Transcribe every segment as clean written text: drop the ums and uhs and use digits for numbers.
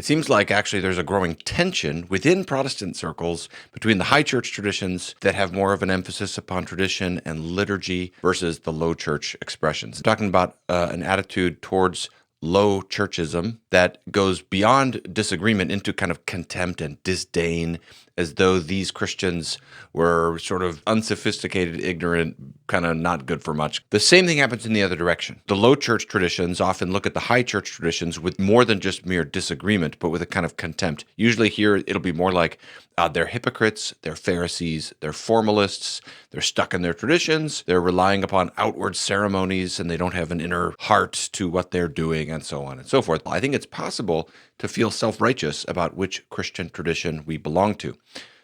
It seems like actually there's a growing tension within Protestant circles between the high church traditions that have more of an emphasis upon tradition and liturgy versus the low church expressions. I'm talking about an attitude towards low churchism that goes beyond disagreement into kind of contempt and disdain, as though these Christians were sort of unsophisticated, ignorant, kind of not good for much. The same thing happens in the other direction. The low church traditions often look at the high church traditions with more than just mere disagreement, but with a kind of contempt. Usually here it'll be more like they're hypocrites, they're Pharisees, they're formalists, they're stuck in their traditions, they're relying upon outward ceremonies, and they don't have an inner heart to what they're doing, and so on and so forth. I think it's possible to feel self-righteous about which Christian tradition we belong to.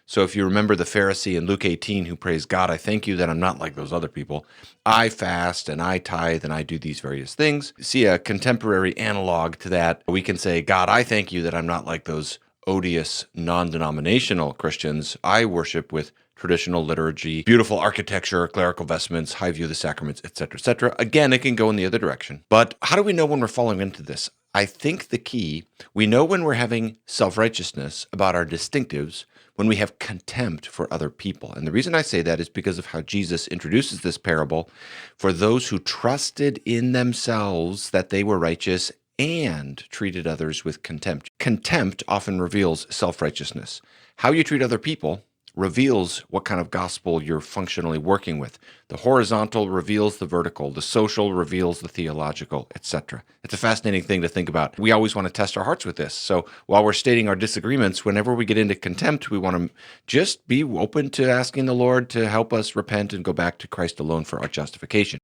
So if you remember the Pharisee in Luke 18 who prays, God, I thank you that I'm not like those other people. I fast and I tithe and I do these various things. See a contemporary analog to that. We can say, God, I thank you that I'm not like those odious non-denominational Christians. I worship with traditional liturgy, beautiful architecture, clerical vestments, high view of the sacraments, etc., etc. Again, it can go in the other direction. But how do we know when we're falling into this? I think the key, we know when we're having self-righteousness about our distinctives, when we have contempt for other people. And the reason I say that is because of how Jesus introduces this parable for those who trusted in themselves that they were righteous and treated others with contempt. Contempt often reveals self-righteousness. How you treat other people reveals what kind of gospel you're functionally working with. The horizontal reveals the vertical, the social reveals the theological, etc. It's a fascinating thing to think about. We always want to test our hearts with this. So while we're stating our disagreements, whenever we get into contempt, we want to just be open to asking the Lord to help us repent and go back to Christ alone for our justification.